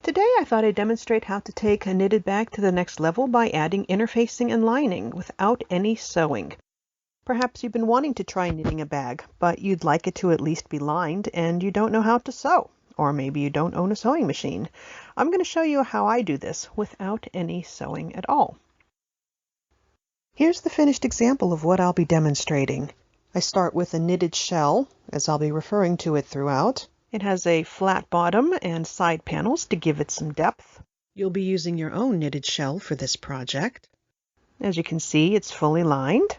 Today I thought I'd demonstrate how to take a knitted bag to the next level by adding interfacing and lining without any sewing. Perhaps you've been wanting to try knitting a bag, but you'd like it to at least be lined and you don't know how to sew. Or maybe you don't own a sewing machine. I'm going to show you how I do this without any sewing at all. Here's the finished example of what I'll be demonstrating. I start with a knitted shell, as I'll be referring to it throughout. It has a flat bottom and side panels to give it some depth. You'll be using your own knitted shell for this project. As you can see, it's fully lined.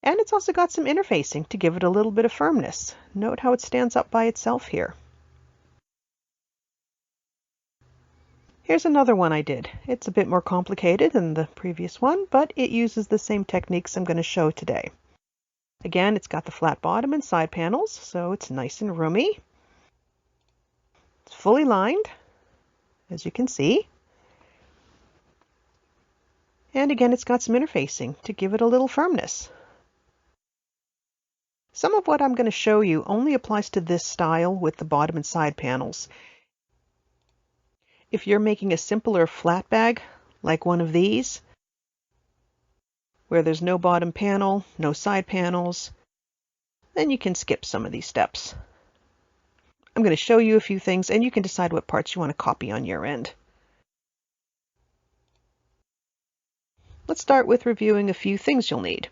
And it's also got some interfacing to give it a little bit of firmness. Note how it stands up by itself here. Here's another one I did. It's a bit more complicated than the previous one, but it uses the same techniques I'm going to show today. Again, it's got the flat bottom and side panels, so it's nice and roomy. It's fully lined, as you can see. And again, it's got some interfacing to give it a little firmness. Some of what I'm going to show you only applies to this style with the bottom and side panels. If you're making a simpler flat bag, like one of these, where there's no bottom panel, no side panels, then you can skip some of these steps. I'm going to show you a few things, and you can decide what parts you want to copy on your end. Let's start with reviewing a few things you'll need.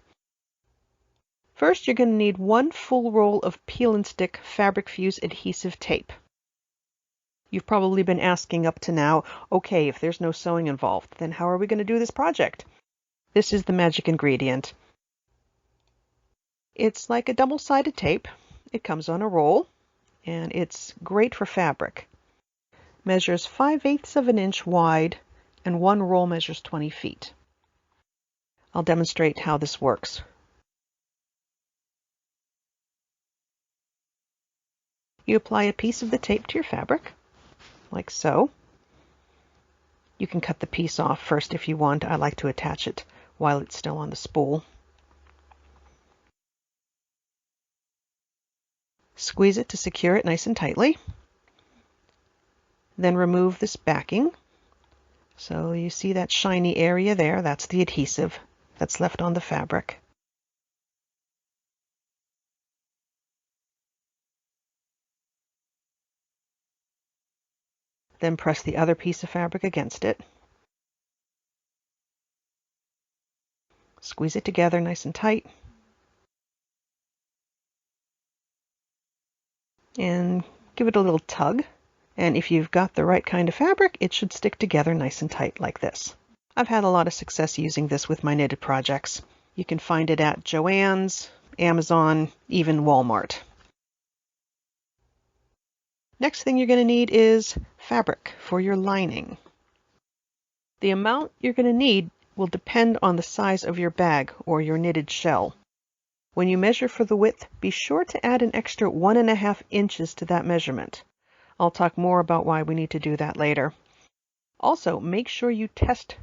First, you're going to need one full roll of peel and stick fabric fuse adhesive tape. You've probably been asking up to now, okay, if there's no sewing involved, then how are we going to do this project? This is the magic ingredient. It's like a double-sided tape. It comes on a roll, and it's great for fabric. Measures 5/8 of an inch wide, and one roll measures 20 feet. I'll demonstrate how this works. You apply a piece of the tape to your fabric, like so. You can cut the piece off first if you want. I like to attach it while it's still on the spool. Squeeze it to secure it nice and tightly. Then remove this backing. So you see that shiny area there, that's the adhesive that's left on the fabric. Then press the other piece of fabric against it. Squeeze it together nice and tight. And give it a little tug. And if you've got the right kind of fabric, it should stick together nice and tight like this. I've had a lot of success using this with my knitted projects. You can find it at Joann's, Amazon, even Walmart. Next thing you're going to need is fabric for your lining. The amount you're going to need will depend on the size of your bag or your knitted shell. When you measure for the width, be sure to add an extra 1.5 inches to that measurement. I'll talk more about why we need to do that later. Also, make sure you test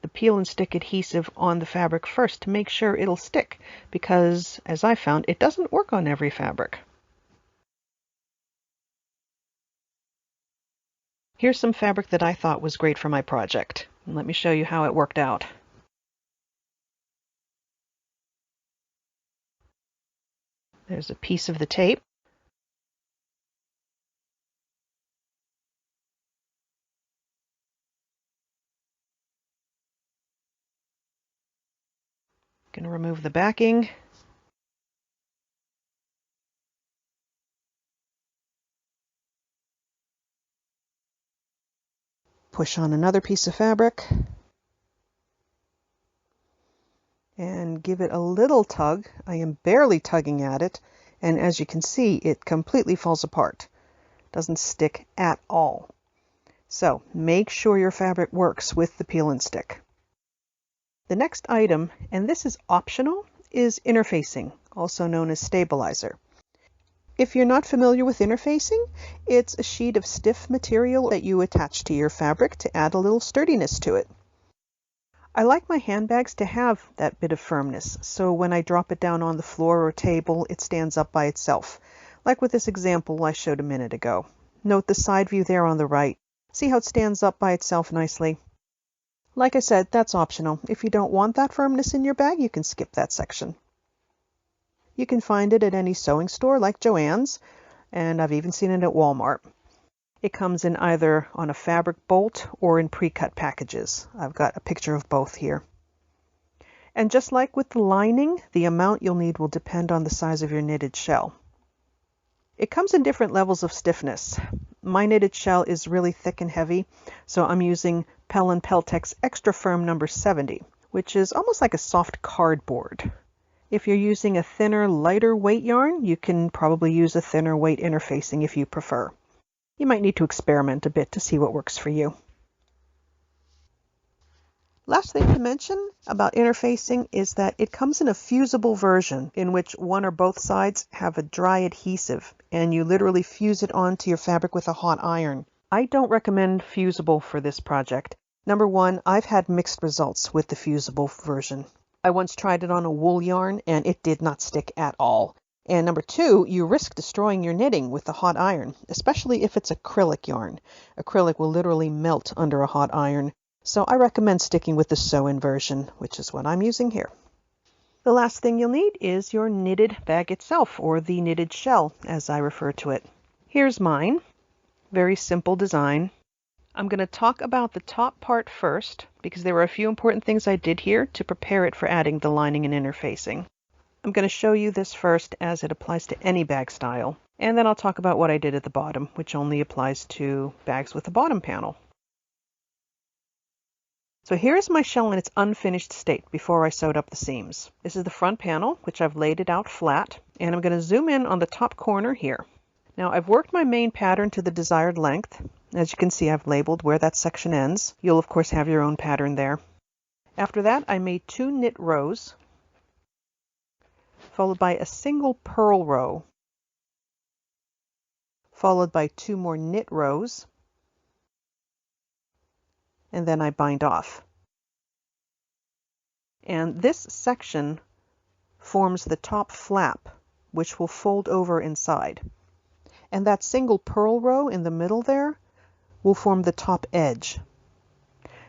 the peel and stick adhesive on the fabric first to make sure it'll stick, because, as I found, it doesn't work on every fabric. Here's some fabric that I thought was great for my project. Let me show you how it worked out. There's a piece of the tape. Going to remove the backing. Push on another piece of fabric. And give it a little tug. I am barely tugging at it, and as you can see, it completely falls apart. Doesn't stick at all. So make sure your fabric works with the peel and stick. The next item, and this is optional, is interfacing, also known as stabilizer. If you're not familiar with interfacing, it's a sheet of stiff material that you attach to your fabric to add a little sturdiness to it. I like my handbags to have that bit of firmness, so when I drop it down on the floor or table, it stands up by itself. like with this example I showed a minute ago. Note the side view there on the right. See how it stands up by itself nicely? Like I said, that's optional. If you don't want that firmness in your bag, you can skip that section. You can find it at any sewing store like Joann's, and I've even seen it at Walmart. It comes in either on a fabric bolt or in pre-cut packages. I've got a picture of both here. And just like with the lining, the amount you'll need will depend on the size of your knitted shell. It comes in different levels of stiffness. My knitted shell is really thick and heavy, so I'm using Pell & Peltex Extra Firm number 70, which is almost like a soft cardboard. If you're using a thinner, lighter weight yarn, you can probably use a thinner weight interfacing if you prefer. You might need to experiment a bit to see what works for you. Last thing to mention about interfacing is that it comes in a fusible version in which one or both sides have a dry adhesive and you literally fuse it onto your fabric with a hot iron. I don't recommend fusible for this project. Number one, I've had mixed results with the fusible version. I once tried it on a wool yarn and it did not stick at all. And number two, you risk destroying your knitting with the hot iron, especially if it's acrylic yarn. Acrylic will literally melt under a hot iron. So I recommend sticking with the sew-in version, which is what I'm using here. The last thing you'll need is your knitted bag itself, or the knitted shell, as I refer to it. Here's mine. Very simple design. I'm going to talk about the top part first, because there were a few important things I did here to prepare it for adding the lining and interfacing. I'm going to show you this first as it applies to any bag style, and then I'll talk about what I did at the bottom, which only applies to bags with a bottom panel. So here's my shell in its unfinished state before I sewed up the seams. This is the front panel, which I've laid it out flat, and I'm going to zoom in on the top corner here. Now I've worked my main pattern to the desired length. As you can see, I've labeled where that section ends. You'll of course have your own pattern there. After that, I made 2 knit rows, followed by a single purl row, followed by 2 more knit rows, and then I bind off. And this section forms the top flap, which will fold over inside. And that single purl row in the middle there will form the top edge.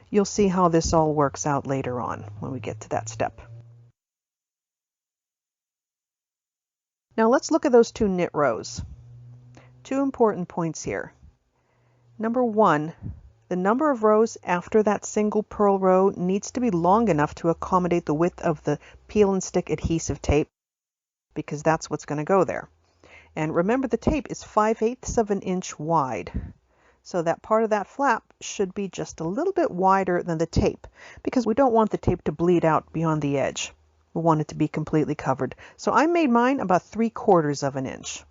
You'll see how this all works out later on when we get to that step. Now let's look at those 2 knit rows. 2 important points here. Number 1, the number of rows after that single purl row needs to be long enough to accommodate the width of the peel and stick adhesive tape, because that's what's going to go there. And remember, the tape is 5/8 of an inch wide. So that part of that flap should be just a little bit wider than the tape, because we don't want the tape to bleed out beyond the edge. We want it to be completely covered. So I made mine about 3/4 of an inch.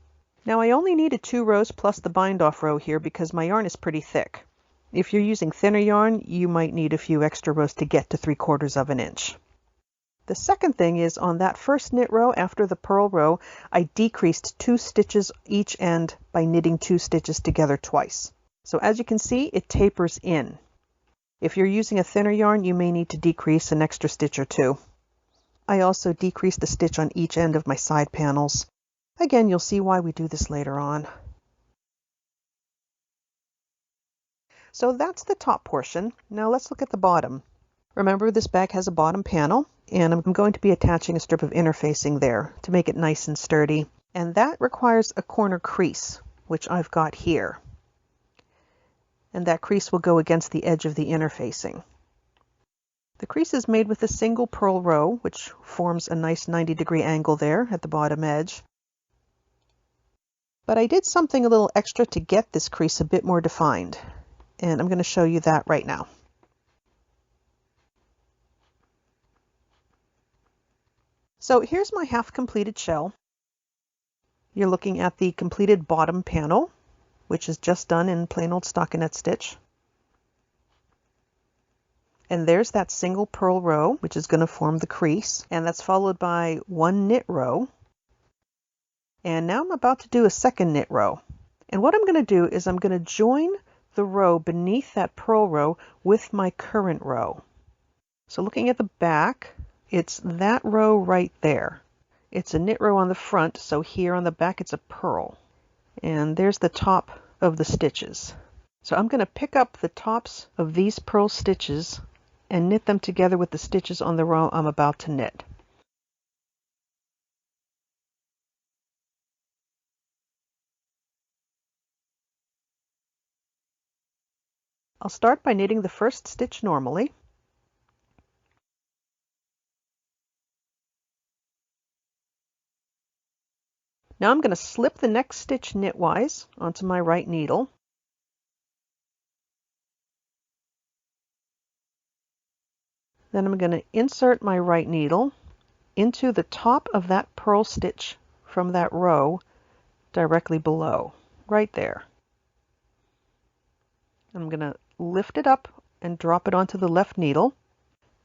Now I only needed 2 rows plus the bind off row here because my yarn is pretty thick. If you're using thinner yarn, you might need a few extra rows to get to 3/4 of an inch. The second thing is, on that first knit row after the purl row, I decreased 2 stitches each end by knitting 2 stitches together twice. So as you can see, it tapers in. If you're using a thinner yarn, you may need to decrease an extra stitch or 2. I also decreased a stitch on each end of my side panels. Again, you'll see why we do this later on. So that's the top portion. Now let's look at the bottom. Remember, this bag has a bottom panel, and I'm going to be attaching a strip of interfacing there to make it nice and sturdy. And that requires a corner crease, which I've got here. And that crease will go against the edge of the interfacing. The crease is made with a single purl row, which forms a nice 90-degree angle there at the bottom edge. But I did something a little extra to get this crease a bit more defined, and I'm going to show you that right now. So here's my half-completed shell. You're looking at the completed bottom panel, which is just done in plain old stockinette stitch. And there's that single purl row, which is going to form the crease, and that's followed by 1 knit row. And now I'm about to do a second knit row. And what I'm going to do is I'm going to join the row beneath that purl row with my current row. So looking at the back, it's that row right there. It's a knit row on the front, so here on the back it's a purl. And there's the top of the stitches. So I'm going to pick up the tops of these purl stitches and knit them together with the stitches on the row I'm about to knit. I'll start by knitting the first stitch normally. Now I'm going to slip the next stitch knitwise onto my right needle. Then I'm going to insert my right needle into the top of that purl stitch from that row directly below, right there. I'm going to lift it up and drop it onto the left needle.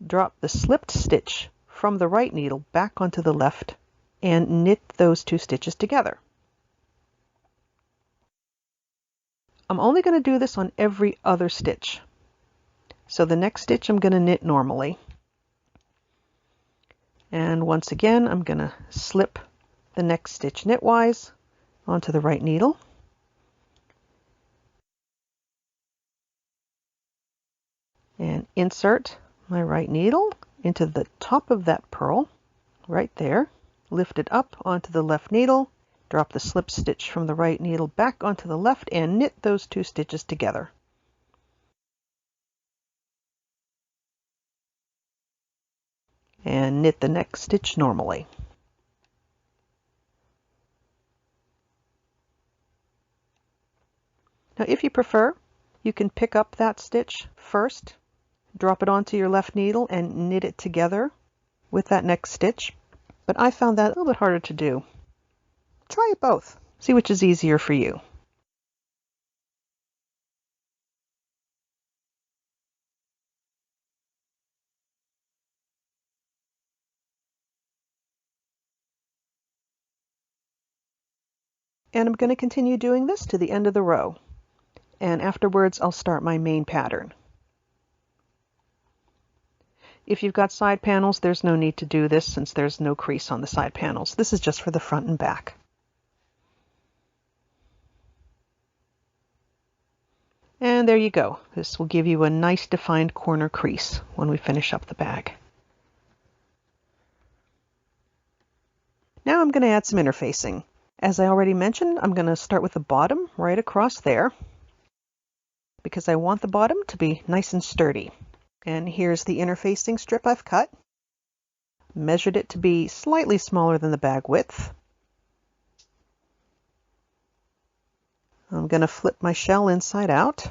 Drop the slipped stitch from the right needle back onto the left and knit those two stitches together. I'm only going to do this on every other stitch. So the next stitch I'm going to knit normally. And once again, I'm going to slip the next stitch knitwise onto the right needle. And insert my right needle into the top of that purl, right there. Lift it up onto the left needle, drop the slip stitch from the right needle back onto the left, and knit those two stitches together. And knit the next stitch normally. Now if you prefer, you can pick up that stitch first, drop it onto your left needle and knit it together with that next stitch, but I found that a little bit harder to do. Try it both. See which is easier for you. And I'm going to continue doing this to the end of the row. And afterwards, I'll start my main pattern. If you've got side panels, there's no need to do this since there's no crease on the side panels. This is just for the front and back. And there you go. This will give you a nice defined corner crease when we finish up the bag. Now I'm going to add some interfacing. As I already mentioned, I'm going to start with the bottom right across there because I want the bottom to be nice and sturdy. And here's the interfacing strip I've cut. Measured it to be slightly smaller than the bag width. I'm going to flip my shell inside out.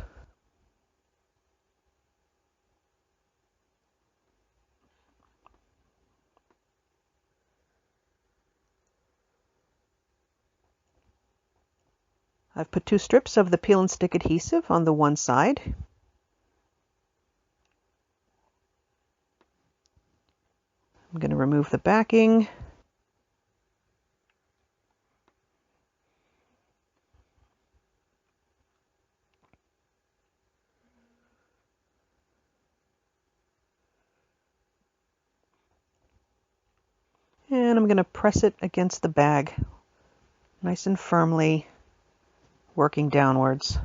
I've put 2 strips of the peel and stick adhesive on the one side. I'm going to remove the backing. And I'm going to press it against the bag, nice and firmly, working downwards.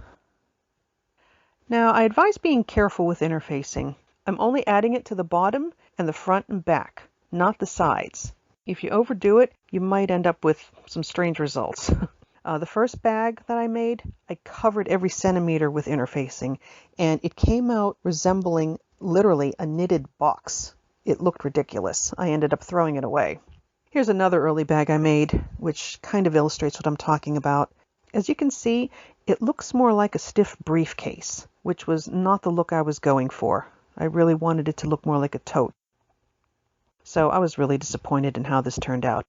Now, I advise being careful with interfacing. I'm only adding it to the bottom and the front and back, not the sides. If you overdo it, you might end up with some strange results. The first bag that I made, I covered every centimeter with interfacing, and it came out resembling literally a knitted box. It looked ridiculous. I ended up throwing it away. Here's another early bag I made, which kind of illustrates what I'm talking about. As you can see, it looks more like a stiff briefcase, which was not the look I was going for. I really wanted it to look more like a tote. So I was really disappointed in how this turned out.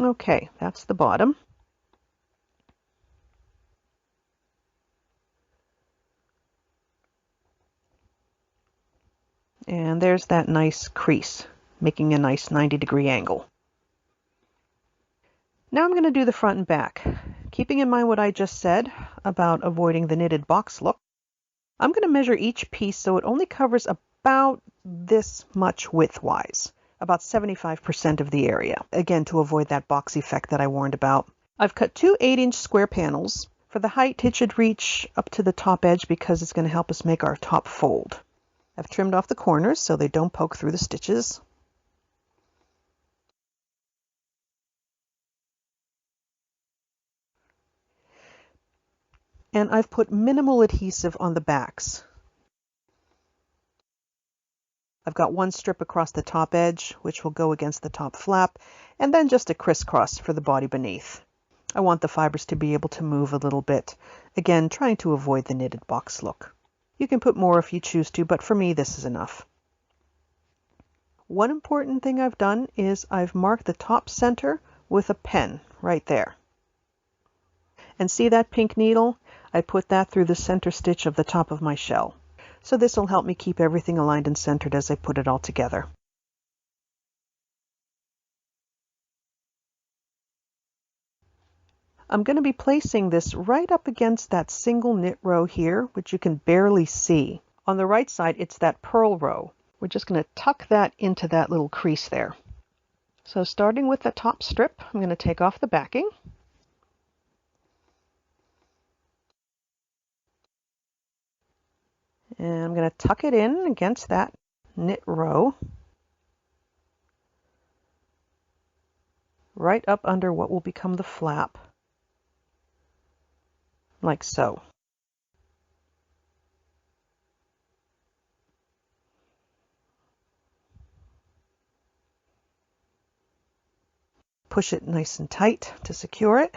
Okay, that's the bottom. And there's that nice crease, making a nice 90-degree angle. Now I'm going to do the front and back. Keeping in mind what I just said about avoiding the knitted box look, I'm going to measure each piece so it only covers about this much width-wise, about 75% of the area, again to avoid that box effect that I warned about. I've cut two 8-inch square panels. For the height, it should reach up to the top edge because it's going to help us make our top fold. I've trimmed off the corners so they don't poke through the stitches. And I've put minimal adhesive on the backs. I've got one strip across the top edge, which will go against the top flap, and then just a crisscross for the body beneath. I want the fibers to be able to move a little bit, again trying to avoid the knitted box look. You can put more if you choose to, but for me this is enough. One important thing I've done is I've marked the top center with a pen right there. And see that pink needle? I put that through the center stitch of the top of my shell. So this will help me keep everything aligned and centered as I put it all together. I'm going to be placing this right up against that single knit row here, which you can barely see. On the right side, it's that purl row. We're just going to tuck that into that little crease there. So starting with the top strip, I'm going to take off the backing. And I'm going to tuck it in against that knit row, right up under what will become the flap, like so. Push it nice and tight to secure it.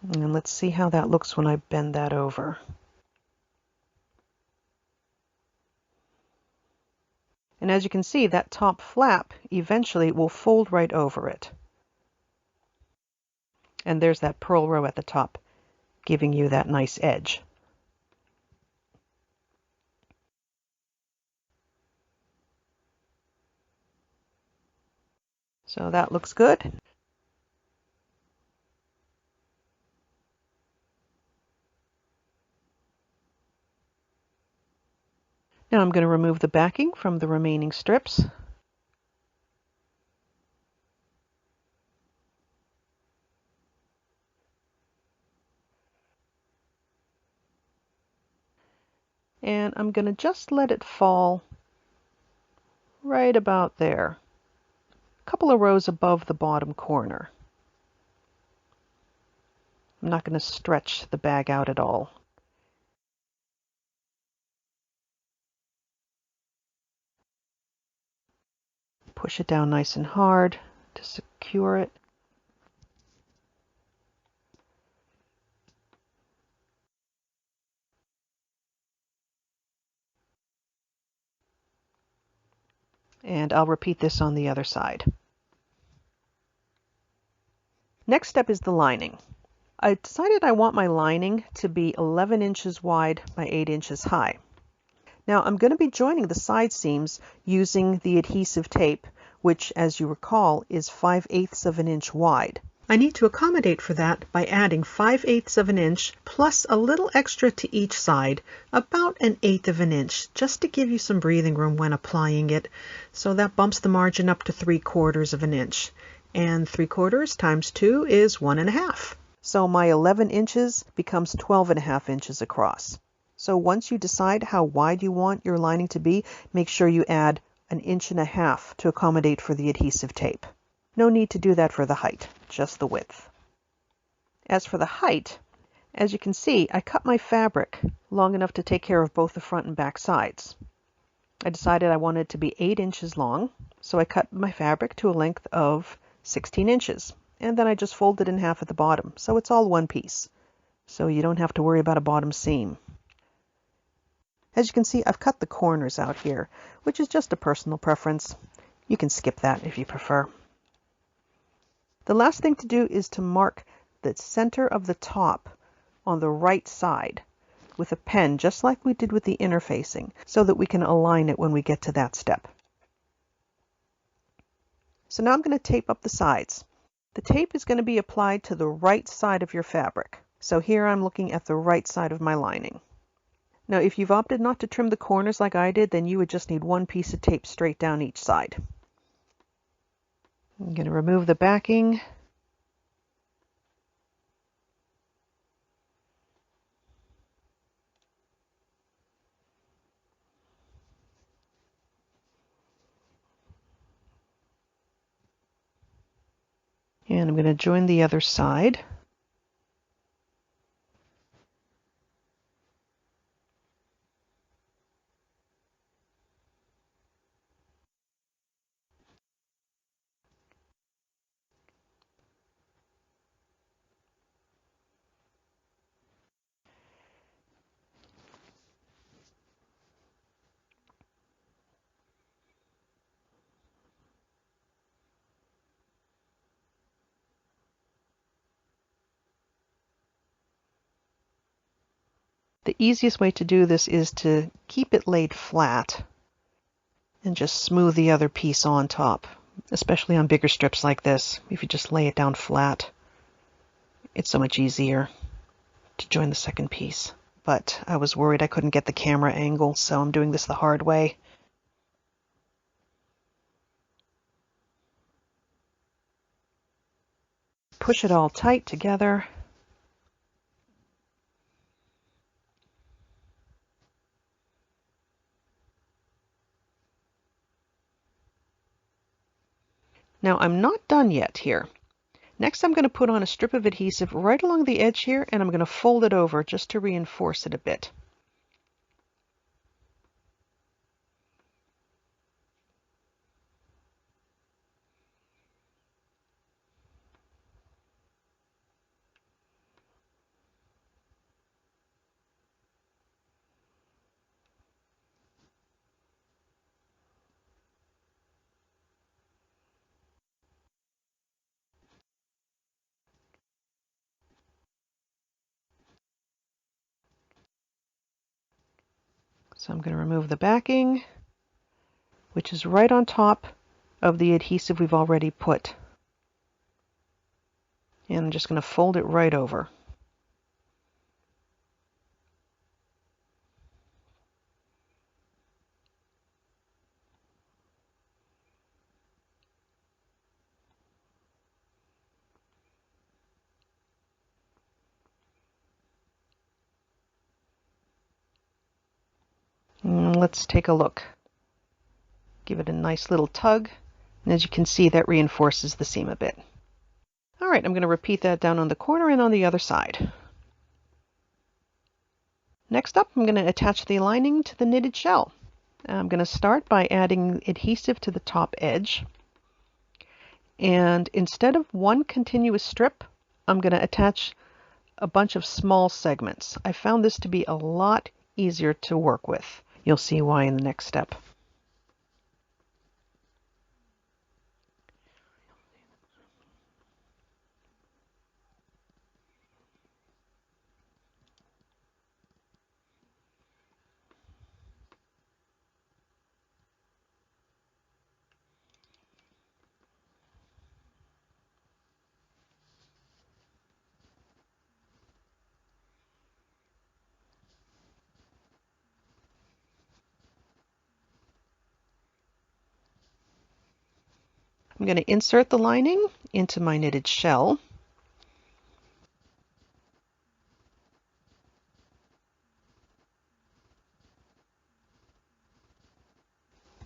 And let's see how that looks when I bend that over. And as you can see, that top flap eventually will fold right over it. And there's that purl row at the top, giving you that nice edge. So that looks good. Now I'm going to remove the backing from the remaining strips. And I'm going to just let it fall right about there, a couple of rows above the bottom corner. I'm not going to stretch the bag out at all. Push it down nice and hard to secure it. And I'll repeat this on the other side. Next step is the lining. I decided I want my lining to be 11 inches wide by 8 inches high. Now I'm going to be joining the side seams using the adhesive tape, which, as you recall, is 5/8 of an inch wide. I need to accommodate for that by adding 5/8 of an inch plus a little extra to each side, about 1/8 of an inch, just to give you some breathing room when applying it. So that bumps the margin up to 3/4 of an inch. And 3/4 times 2 is 1.5. So my 11 inches becomes 12.5 inches across. So once you decide how wide you want your lining to be, make sure you add 1.5 inches to accommodate for the adhesive tape. No need to do that for the height, just the width. As for the height, as you can see, I cut my fabric long enough to take care of both the front and back sides. I decided I wanted it to be 8 inches long, so I cut my fabric to a length of 16 inches. And then I just folded in half at the bottom, so it's all one piece. so you don't have to worry about a bottom seam. As you can see, I've cut the corners out here, which is just a personal preference. You can skip that if you prefer. The last thing to do is to mark the center of the top on the right side with a pen, just like we did with the interfacing, so that we can align it when we get to that step. So now I'm going to tape up the sides. The tape is going to be applied to the right side of your fabric. So here I'm looking at the right side of my lining. Now, if you've opted not to trim the corners like I did, then you would just need one piece of tape straight down each side. I'm going to remove the backing. And I'm going to join the other side. The easiest way to do this is to keep it laid flat and just smooth the other piece on top, especially on bigger strips like this. If you just lay it down flat, it's so much easier to join the second piece. But I was worried I couldn't get the camera angle, so I'm doing this the hard way. Push it all tight together. Now I'm not done yet here. Next I'm going to put on a strip of adhesive right along the edge here, and I'm going to fold it over just to reinforce it a bit. So I'm going to remove the backing, which is right on top of the adhesive we've already put. And I'm just going to fold it right over. And let's take a look. Give it a nice little tug, and as you can see, that reinforces the seam a bit. All right, I'm going to repeat that down on the corner and on the other side. Next up, I'm going to attach the lining to the knitted shell. I'm going to start by adding adhesive to the top edge. And instead of one continuous strip, I'm going to attach a bunch of small segments. I found this to be a lot easier to work with. You'll see why in the next step. I'm going to insert the lining into my knitted shell.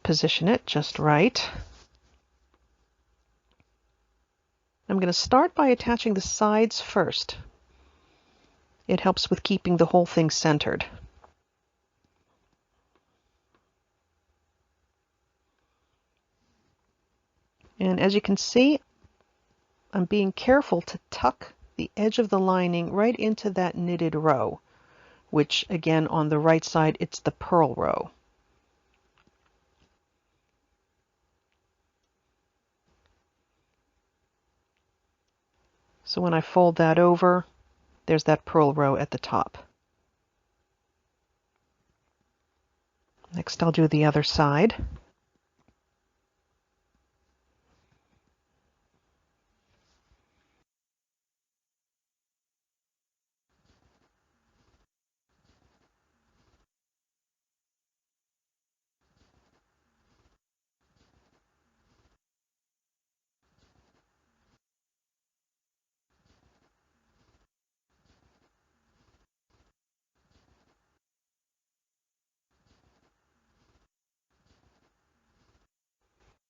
Position it just right. I'm going to start by attaching the sides first. It helps with keeping the whole thing centered. And as you can see, I'm being careful to tuck the edge of the lining right into that knitted row, which again on the right side, it's the purl row. So when I fold that over, there's that purl row at the top. Next I'll do the other side.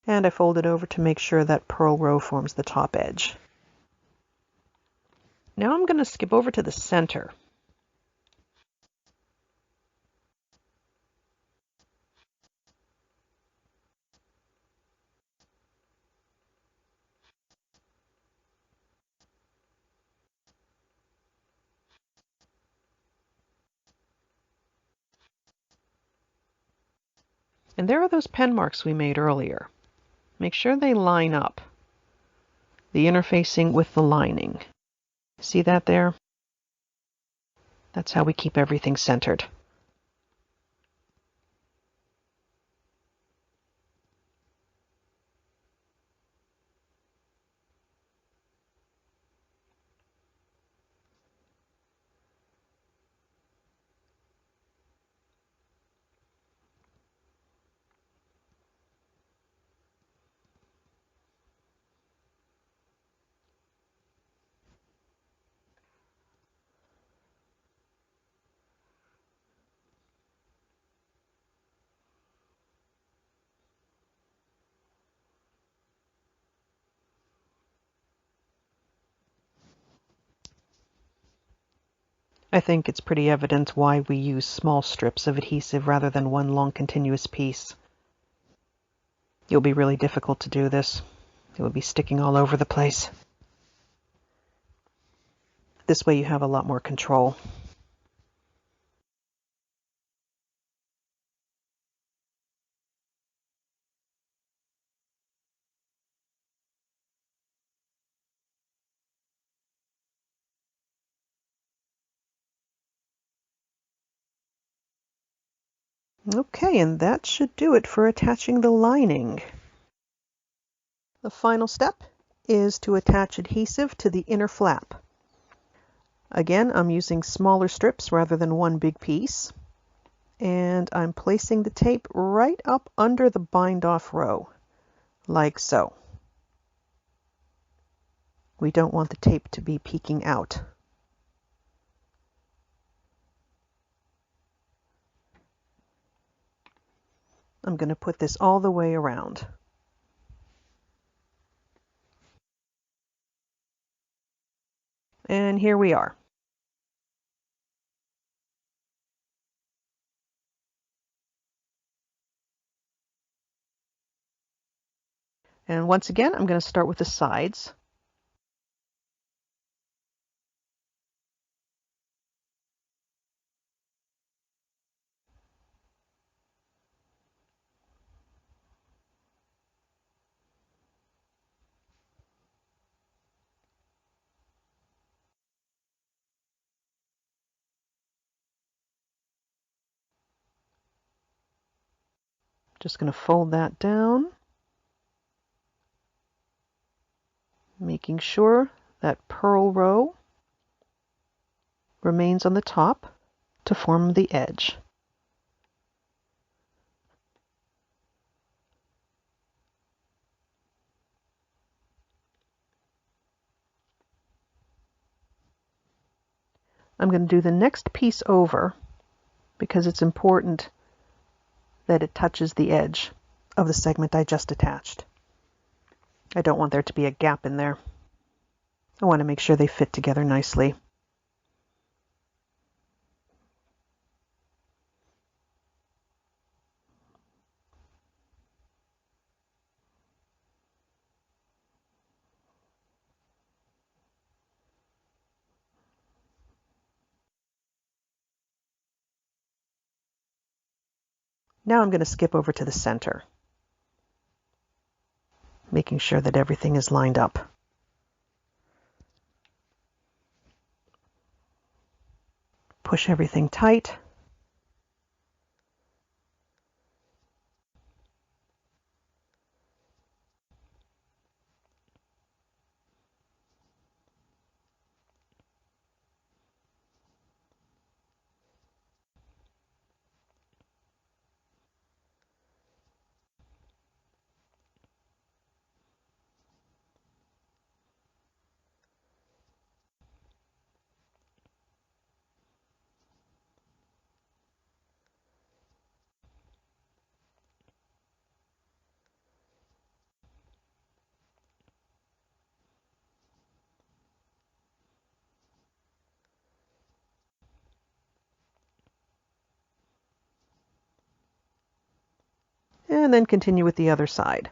And I fold it over to make sure that purl row forms the top edge. Now I'm going to skip over to the center. And there are those pen marks we made earlier. Make sure they line up, the interfacing with the lining. See that there? That's how we keep everything centered. I think it's pretty evident why we use small strips of adhesive rather than one long continuous piece. It will be really difficult to do this. It will be sticking all over the place. This way you have a lot more control. Okay, and that should do it for attaching the lining. The final step is to attach adhesive to the inner flap. Again, I'm using smaller strips rather than one big piece. And I'm placing the tape right up under the bind-off row, like so. We don't want the tape to be peeking out. I'm going to put this all the way around. And here we are. And once again, I'm going to start with the sides. Just going to fold that down, making sure that purl row remains on the top to form the edge. I'm going to do the next piece over because it's important that it touches the edge of the segment I just attached. I don't want there to be a gap in there. I want to make sure they fit together nicely. Now I'm going to skip over to the center, making sure that everything is lined up. Push everything tight. And then continue with the other side.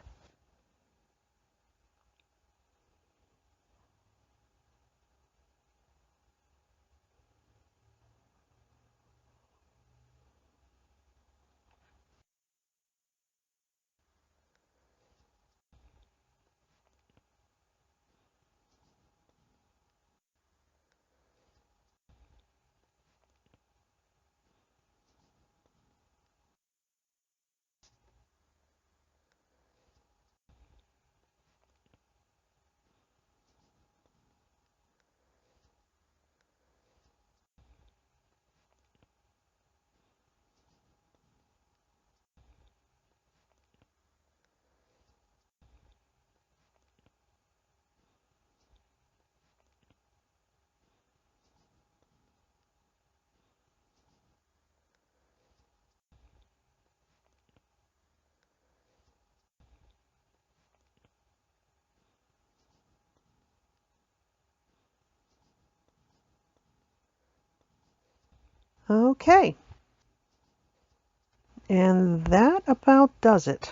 Okay. And that about does it.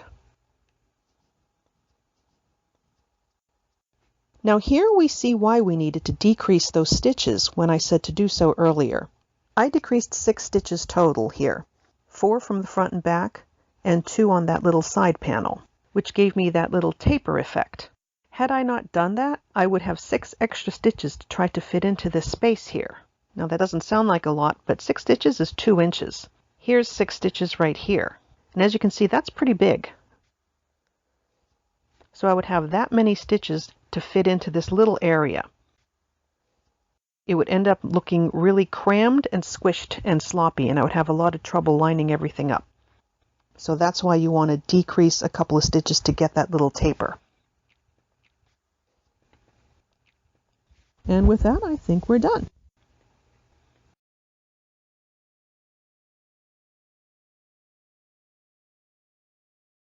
Now here we see why we needed to decrease those stitches when I said to do so earlier. I decreased 6 stitches total here, 4 from the front and back, and 2 on that little side panel, which gave me that little taper effect. Had I not done that, I would have 6 extra stitches to try to fit into this space here. Now that doesn't sound like a lot, but 6 stitches is 2 inches. Here's 6 stitches right here. And as you can see, that's pretty big. So I would have that many stitches to fit into this little area. It would end up looking really crammed and squished and sloppy, and I would have a lot of trouble lining everything up. So that's why you want to decrease a couple of stitches to get that little taper. And with that, I think we're done.